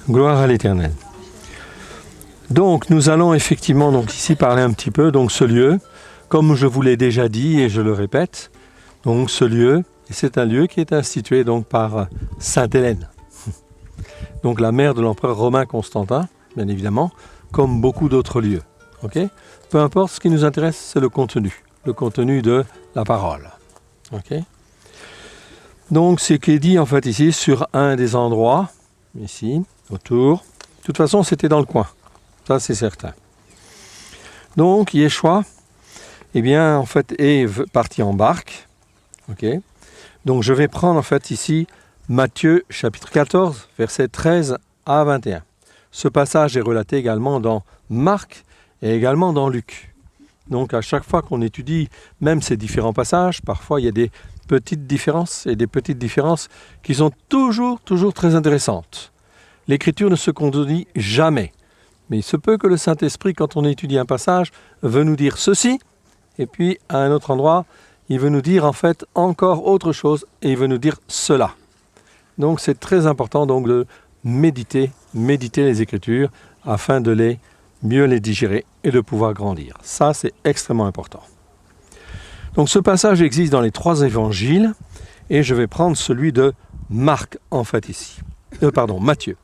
Gloire à l'Éternel. Donc nous allons effectivement donc ici parler un petit peu donc ce lieu, comme je vous l'ai déjà dit et je le répète, donc ce lieu, c'est un lieu qui est institué donc par Sainte Hélène, donc la mère de l'empereur romain Constantin, bien évidemment, comme beaucoup d'autres lieux. Okay. Peu importe, ce qui nous intéresse, c'est le contenu de la parole. Okay. Donc ce qui est dit en fait ici sur un des endroits, ici, autour, de toute façon c'était dans le coin, ça c'est certain. Donc Yeshua, eh bien en fait est parti en barque, ok. Donc je vais prendre en fait ici Matthieu chapitre 14, versets 13 à 21. Ce passage est relaté également dans Marc et également dans Luc. Donc à chaque fois qu'on étudie même ces différents passages, parfois il y a des petites différences et des petites différences qui sont toujours très intéressantes. L'écriture ne se contredit jamais. Mais il se peut que le Saint-Esprit, quand on étudie un passage, veut nous dire ceci, et puis à un autre endroit, il veut nous dire en fait encore autre chose, et il veut nous dire cela. Donc c'est très important donc, de méditer les Écritures, afin de mieux les digérer et de pouvoir grandir. Ça, c'est extrêmement important. Donc ce passage existe dans les 3 évangiles, et je vais prendre celui de Marc, en fait ici. Matthieu.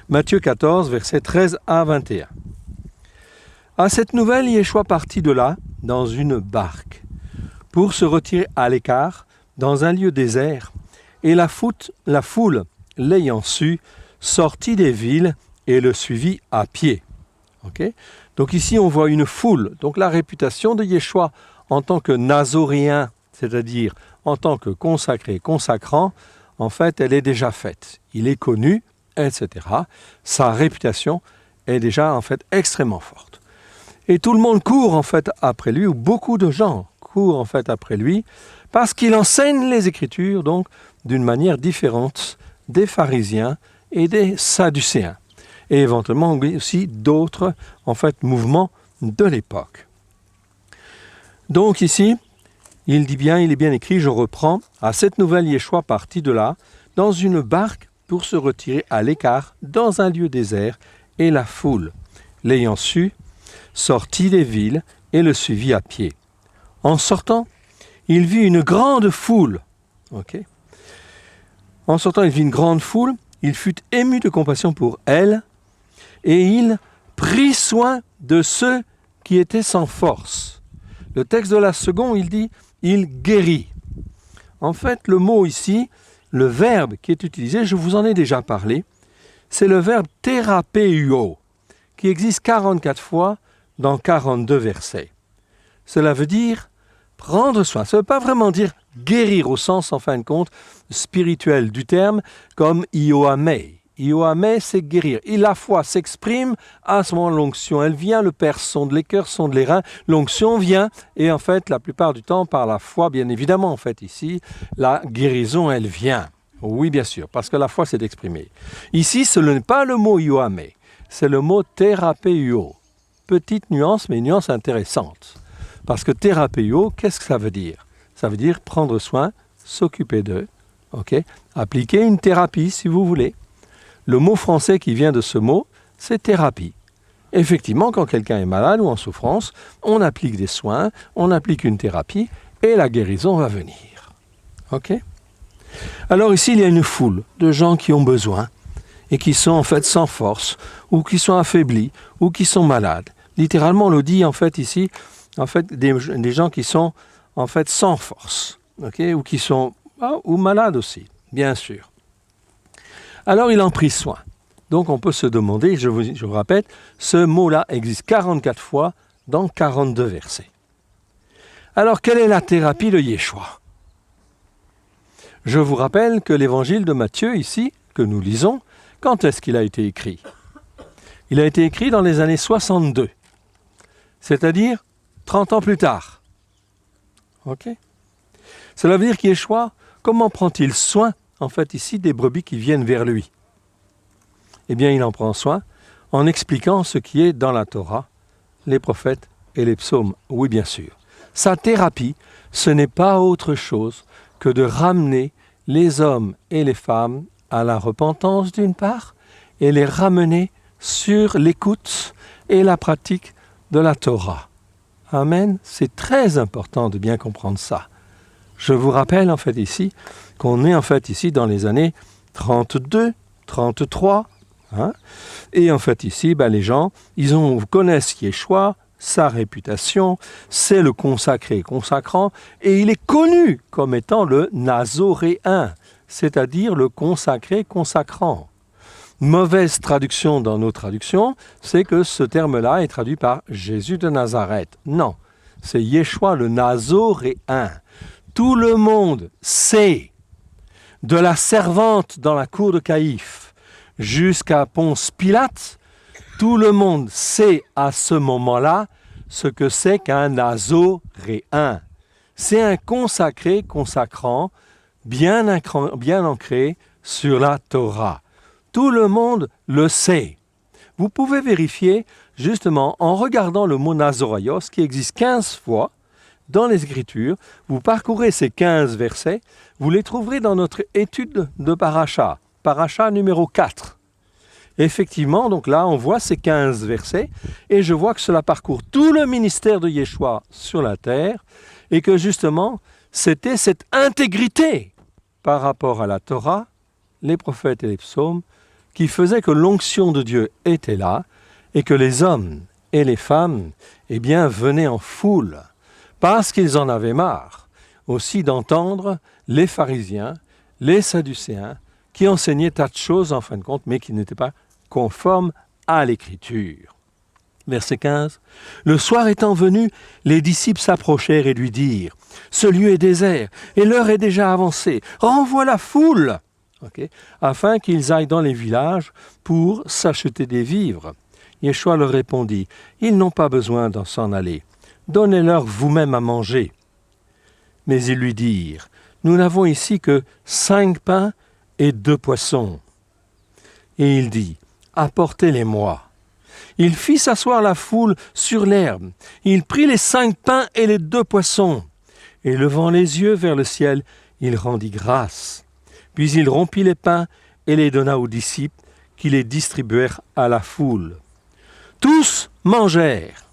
Matthieu 14, versets 13 à 21. À cette nouvelle, Yeshua partit de là, dans une barque, pour se retirer à l'écart, dans un lieu désert, et la foule, l'ayant su, sortit des villes et le suivit à pied. Okay. Donc ici, on voit une foule. Donc la réputation de Yeshua en tant que nazoréen, c'est-à-dire en tant que consacré, consacrant, en fait, elle est déjà faite. Il est connu, etc. Sa réputation est déjà, en fait, extrêmement forte. Et tout le monde court, en fait, après lui, ou beaucoup de gens courent, en fait, après lui, parce qu'il enseigne les Écritures, donc, d'une manière différente des pharisiens et des sadducéens. Et éventuellement aussi d'autres, en fait, mouvements de l'époque. Donc ici, il est bien écrit, je reprends, à cette nouvelle Yeshua partit de là, dans une barque pour se retirer à l'écart, dans un lieu désert, et la foule, l'ayant su, sortit des villes et le suivit à pied. En sortant, il vit une grande foule. Okay. En sortant, il vit une grande foule, il fut ému de compassion pour elle, et il prit soin de ceux qui étaient sans force. Le texte de la seconde, il dit « il guérit ». En fait, le mot ici, le verbe qui est utilisé, je vous en ai déjà parlé, c'est le verbe « thérapeuo » qui existe 44 fois dans 42 versets. Cela veut dire prendre soin. Ça ne veut pas vraiment dire guérir au sens, en fin de compte, spirituel du terme, comme « ioamei ». Ioamei, c'est guérir. Et la foi s'exprime, à ce moment l'onction, elle vient, le Père sonde les cœurs, sonde les reins, l'onction vient, et en fait, la plupart du temps, par la foi, bien évidemment, en fait, ici, la guérison, elle vient. Oui, bien sûr, parce que la foi s'est exprimée. Ici, ce n'est pas le mot ioamei, c'est le mot thérapeuo. Petite nuance, mais une nuance intéressante. Parce que thérapeuo, qu'est-ce que ça veut dire? Ça veut dire prendre soin, s'occuper d'eux, okay? Appliquer une thérapie, si vous voulez. Le mot français qui vient de ce mot, c'est thérapie. Effectivement, quand quelqu'un est malade ou en souffrance, on applique des soins, on applique une thérapie et la guérison va venir. Ok? Alors ici, il y a une foule de gens qui ont besoin et qui sont en fait sans force ou qui sont affaiblis ou qui sont malades. Littéralement, on le dit en fait ici, en fait des gens qui sont en fait sans force, ok? Ou qui sont ou malades aussi, bien sûr. Alors il en prit soin. Donc on peut se demander, je vous répète, ce mot-là existe 44 fois dans 42 versets. Alors quelle est la thérapie de Yeshua? Je vous rappelle que l'évangile de Matthieu ici, que nous lisons, quand est-ce qu'il a été écrit? Il a été écrit dans les années 62, c'est-à-dire 30 ans plus tard. Ok? Cela veut dire qu'Yeshua, comment prend-il soin en fait ici des brebis qui viennent vers lui? Eh bien, il en prend soin en expliquant ce qui est dans la Torah, les prophètes et les psaumes. Oui, bien sûr. Sa thérapie, ce n'est pas autre chose que de ramener les hommes et les femmes à la repentance d'une part et les ramener sur l'écoute et la pratique de la Torah. Amen. C'est très important de bien comprendre ça. Je vous rappelle en fait ici qu'on est en fait ici dans les années 32, 33. Et en fait ici, les gens, connaissent Yeshua, sa réputation, c'est le consacré consacrant, et il est connu comme étant le nazoréen, c'est-à-dire le consacré consacrant. Mauvaise traduction dans nos traductions, c'est que ce terme-là est traduit par Jésus de Nazareth. Non, c'est Yeshua le nazoréen. Tout le monde sait, de la servante dans la cour de Caïphe jusqu'à Ponce Pilate, tout le monde sait à ce moment-là ce que c'est qu'un nazoréen. C'est un consacré consacrant bien ancré sur la Torah. Tout le monde le sait. Vous pouvez vérifier justement en regardant le mot Nazoraios qui existe 15 fois dans les Écritures. Vous parcourez ces 15 versets, vous les trouverez dans notre étude de Paracha, Paracha numéro 4. Effectivement, donc là, on voit ces 15 versets et je vois que cela parcourt tout le ministère de Yeshua sur la terre et que justement, c'était cette intégrité par rapport à la Torah, les prophètes et les psaumes, qui faisait que l'onction de Dieu était là et que les hommes et les femmes venaient en foule parce qu'ils en avaient marre aussi d'entendre les pharisiens, les sadducéens qui enseignaient tas de choses en fin de compte mais qui n'étaient pas conformes à l'Écriture. Verset 15. Le soir étant venu, les disciples s'approchèrent et lui dirent « Ce lieu est désert et l'heure est déjà avancée. Renvoie la foule !» afin qu'ils aillent dans les villages pour s'acheter des vivres. Yeshua leur répondit « Ils n'ont pas besoin d'en s'en aller. Donnez-leur vous-même à manger. » Mais ils lui dirent « Nous n'avons ici que 5 pains et 2 poissons. » Et il dit « Apportez-les-moi. » Il fit s'asseoir la foule sur l'herbe. Il prit les 5 pains et les 2 poissons. Et levant les yeux vers le ciel, il rendit grâce. Puis il rompit les pains et les donna aux disciples qui les distribuèrent à la foule. Tous mangèrent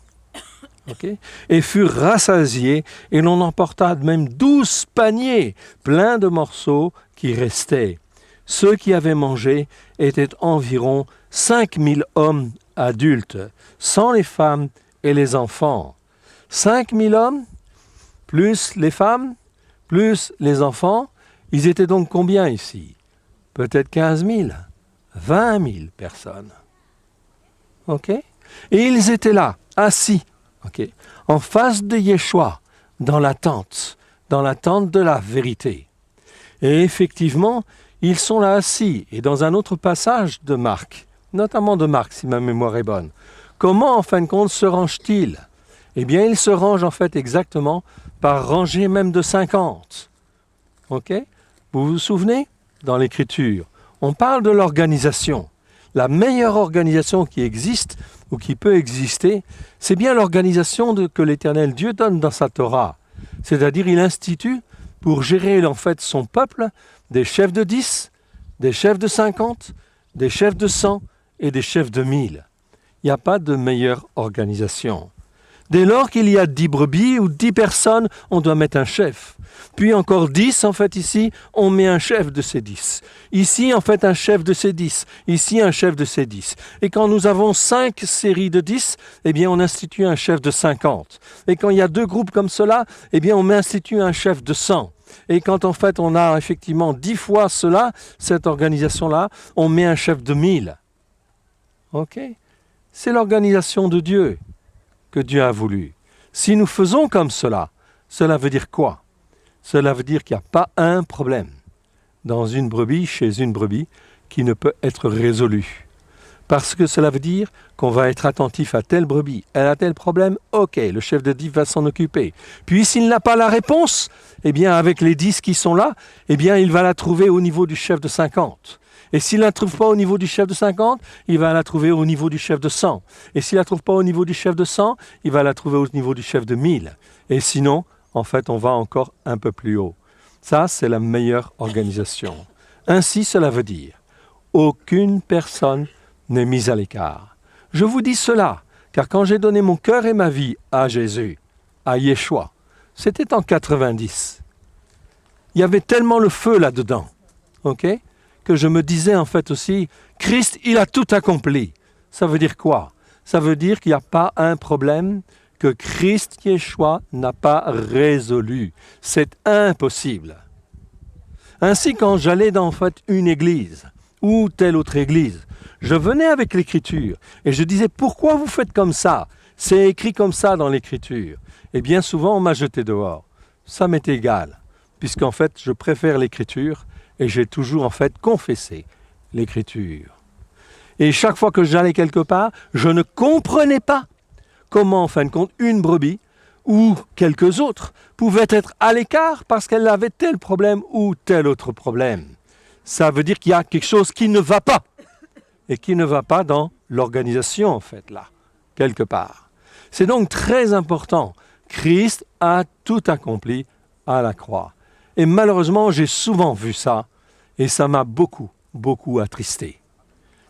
et furent rassasiés et l'on emporta même 12 paniers pleins de morceaux qui restaient. Ceux qui avaient mangé étaient environ 5000 hommes adultes, sans les femmes et les enfants. 5000 hommes, plus les femmes, plus les enfants. Ils étaient donc combien ici? Peut-être 15 000, 20 000 personnes. Et ils étaient là, assis, en face de Yeshua, dans l'attente de la vérité. Et effectivement, ils sont là assis. Et dans un autre passage de Marc, notamment de Marc, si ma mémoire est bonne, comment, en fin de compte, se rangent-ils? Eh bien, ils se rangent en fait exactement par rangée même de 50. Vous vous souvenez? Dans l'Écriture, on parle de l'organisation. La meilleure organisation qui existe ou qui peut exister, c'est bien l'organisation que l'Éternel Dieu donne dans sa Torah. C'est-à-dire, il institue pour gérer en fait son peuple des chefs de 10, des chefs de 50, des chefs de 100 et des chefs de 1000. Il n'y a pas de meilleure organisation. Dès lors qu'il y a 10 brebis ou 10 personnes, on doit mettre un chef. Puis encore 10, en fait, ici, on met un chef de ces 10. Ici, en fait, un chef de ces 10. Ici, un chef de ces 10. Et quand nous avons 5 séries de 10, eh bien, on institue un chef de 50. Et quand il y a 2 groupes comme cela, eh bien, on institue un chef de 100. Et quand, en fait, on a effectivement 10 fois cela, cette organisation-là, on met un chef de 1000. C'est l'organisation de Dieu que Dieu a voulu. Si nous faisons comme cela, cela veut dire quoi? Cela veut dire qu'il n'y a pas un problème dans une brebis, chez une brebis, qui ne peut être résolu. Parce que cela veut dire qu'on va être attentif à telle brebis. Elle a tel problème, ok, le chef de 10 va s'en occuper. Puis s'il n'a pas la réponse, eh bien avec les 10 qui sont là, eh bien il va la trouver au niveau du chef de 50. Et s'il ne la trouve pas au niveau du chef de 50, il va la trouver au niveau du chef de 100. Et s'il ne la trouve pas au niveau du chef de 100, il va la trouver au niveau du chef de 1000. Et sinon, en fait, on va encore un peu plus haut. Ça, c'est la meilleure organisation. Ainsi, cela veut dire, aucune personne n'est mise à l'écart. Je vous dis cela, car quand j'ai donné mon cœur et ma vie à Jésus, à Yeshua, c'était en 90. Il y avait tellement le feu là-dedans, ok, que je me disais en fait aussi, Christ, il a tout accompli. Ça veut dire quoi? Ça veut dire qu'il n'y a pas un problème que Christ Yeshua n'a pas résolu. C'est impossible. Ainsi, quand j'allais dans en fait une église ou telle autre église, je venais avec l'écriture et je disais, pourquoi vous faites comme ça? C'est écrit comme ça dans l'écriture. Et bien souvent, on m'a jeté dehors. Ça m'est égal, puisqu'en fait, je préfère l'écriture et j'ai toujours en fait confessé l'écriture. Et chaque fois que j'allais quelque part, je ne comprenais pas comment, en fin de compte, une brebis ou quelques autres pouvaient être à l'écart parce qu'elle avait tel problème ou tel autre problème. Ça veut dire qu'il y a quelque chose qui ne va pas, et qui ne va pas dans l'organisation, en fait, là, quelque part. C'est donc très important. Christ a tout accompli à la croix. Et malheureusement, j'ai souvent vu ça, et ça m'a beaucoup, beaucoup attristé.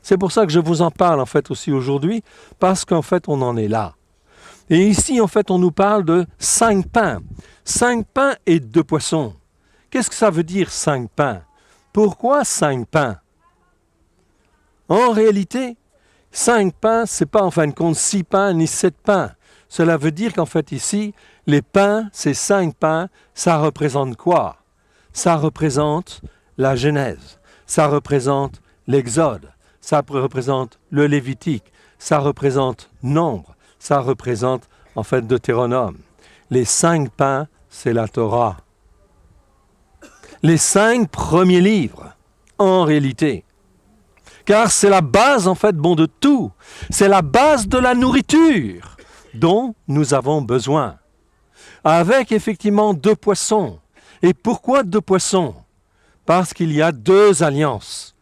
C'est pour ça que je vous en parle, en fait, aussi aujourd'hui, parce qu'en fait, on en est là. Et ici, en fait, on nous parle de 5 pains. 5 pains et 2 poissons. Qu'est-ce que ça veut dire 5 pains? Pourquoi 5 pains? En réalité, 5 pains, ce n'est pas en fin de compte 6 pains ni 7 pains. Cela veut dire qu'en fait ici, les pains, ces 5 pains, ça représente quoi? Ça représente la Genèse, ça représente l'Exode, ça représente le Lévitique, ça représente Nombre, ça représente en fait Deutéronome. Les 5 pains, c'est la Torah. Les 5 premiers livres, en réalité. Car c'est la base en fait de tout. C'est la base de la nourriture dont nous avons besoin. Avec effectivement 2 poissons. Et pourquoi 2 poissons? Parce qu'il y a 2 alliances.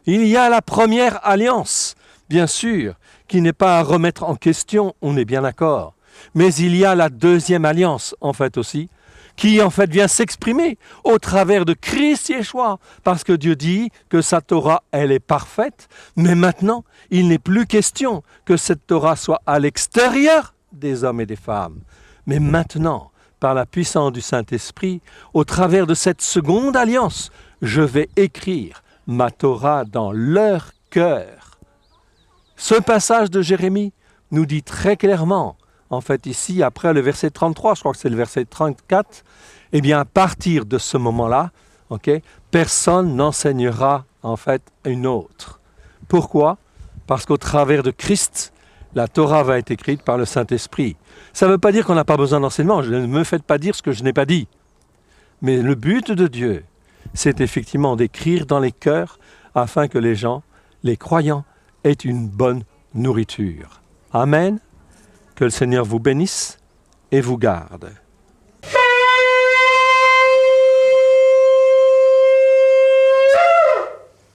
Il y a la première alliance, bien sûr, qui n'est pas à remettre en question, on est bien d'accord. Mais il y a la deuxième alliance, en fait aussi, qui en fait vient s'exprimer au travers de Christ Yeshua, parce que Dieu dit que sa Torah, elle est parfaite, mais maintenant, il n'est plus question que cette Torah soit à l'extérieur des hommes et des femmes. Mais maintenant, par la puissance du Saint-Esprit, au travers de cette seconde alliance, je vais écrire ma Torah dans leur cœur. Ce passage de Jérémie nous dit très clairement, en fait ici, après le verset 33, je crois que c'est le verset 34, eh bien à partir de ce moment-là, personne n'enseignera en fait une autre. Pourquoi? Parce qu'au travers de Christ, la Torah va être écrite par le Saint-Esprit. Ça ne veut pas dire qu'on n'a pas besoin d'enseignement, ne me faites pas dire ce que je n'ai pas dit. Mais le but de Dieu, c'est effectivement d'écrire dans les cœurs afin que les gens, les croyants, aient une bonne nourriture. Amen. Que le Seigneur vous bénisse et vous garde.